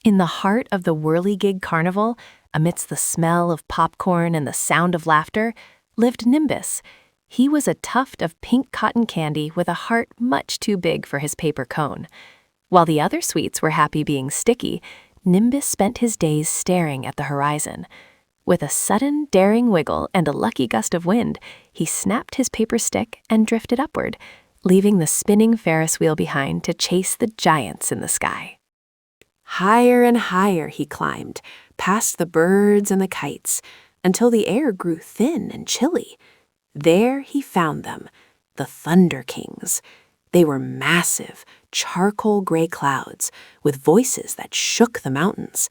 In the heart of the whirligig carnival, amidst the smell of popcorn and the sound of laughter, lived Nimbus. He was a tuft of pink cotton candy with a heart much too big for his paper cone. While the other sweets were happy being sticky, Nimbus spent his days staring at the horizon. With a sudden, daring wiggle and a lucky gust of wind, he snapped his paper stick and drifted upward, leaving the spinning Ferris wheel behind to chase the giants in the sky. Higher and higher he climbed, past the birds and the kites, until the air grew thin and chilly. There he found them, the Thunder Kings. They were massive, charcoal gray clouds with voices that shook the mountains.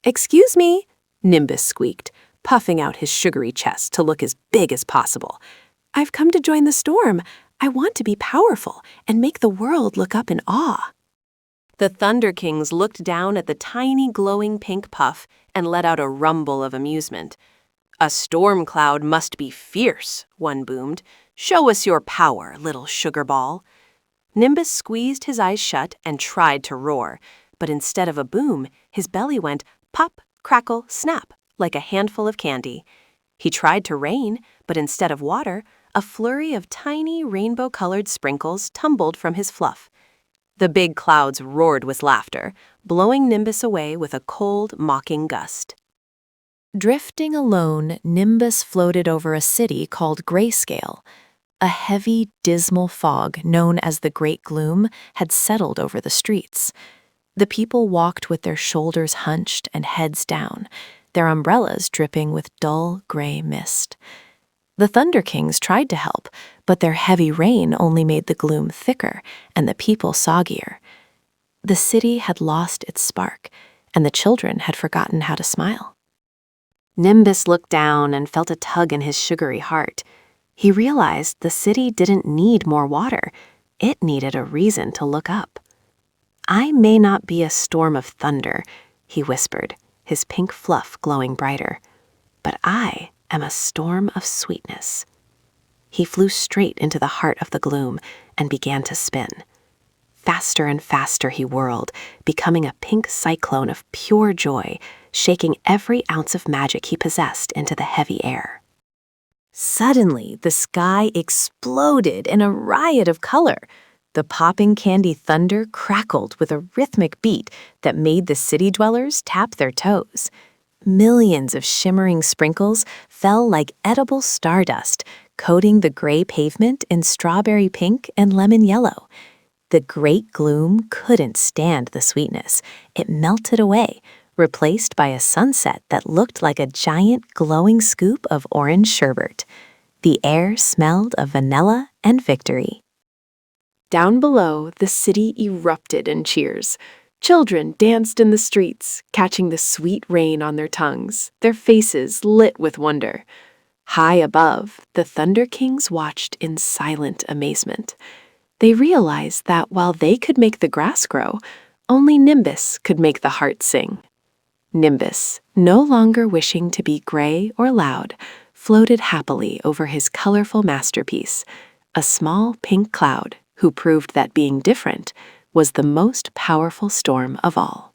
"Excuse me," Nimbus squeaked, puffing out his sugary chest to look as big as possible. "I've come to join the storm. I want to be powerful and make the world look up in awe." The Thunder Kings looked down at the tiny glowing pink puff and let out a rumble of amusement. "A storm cloud must be fierce," one boomed. "Show us your power, little sugar ball." Nimbus squeezed his eyes shut and tried to roar, but instead of a boom, his belly went pop, crackle, snap, like a handful of candy. He tried to rain, but instead of water, a flurry of tiny rainbow-colored sprinkles tumbled from his fluff. The big clouds roared with laughter, blowing Nimbus away with a cold, mocking gust. Drifting alone, Nimbus floated over a city called Grayscale. A heavy, dismal fog known as the Great Gloom had settled over the streets. The people walked with their shoulders hunched and heads down, their umbrellas dripping with dull, gray mist. The Thunder Kings tried to help, but their heavy rain only made the gloom thicker and the people soggier. The city had lost its spark, and the children had forgotten how to smile. Nimbus looked down and felt a tug in his sugary heart. He realized the city didn't need more water. It needed a reason to look up. "I may not be a storm of thunder," he whispered, his pink fluff glowing brighter, "but I am a storm of sweetness." He flew straight into the heart of the gloom and began to spin. Faster and faster he whirled, becoming a pink cyclone of pure joy, shaking every ounce of magic he possessed into the heavy air. Suddenly, the sky exploded in a riot of color. The popping candy thunder crackled with a rhythmic beat that made the city dwellers tap their toes. Millions of shimmering sprinkles fell like edible stardust, coating the gray pavement in strawberry pink and lemon yellow. The Great Gloom couldn't stand the sweetness. It melted away, replaced by a sunset that looked like a giant glowing scoop of orange sherbet. The air smelled of vanilla and victory. Down below, the city erupted in cheers. Children danced in the streets, catching the sweet rain on their tongues, their faces lit with wonder. High above, the Thunder Kings watched in silent amazement. They realized that while they could make the grass grow, only Nimbus could make the heart sing. Nimbus, no longer wishing to be gray or loud, floated happily over his colorful masterpiece, a small pink cloud who proved that being different was the most powerful storm of all.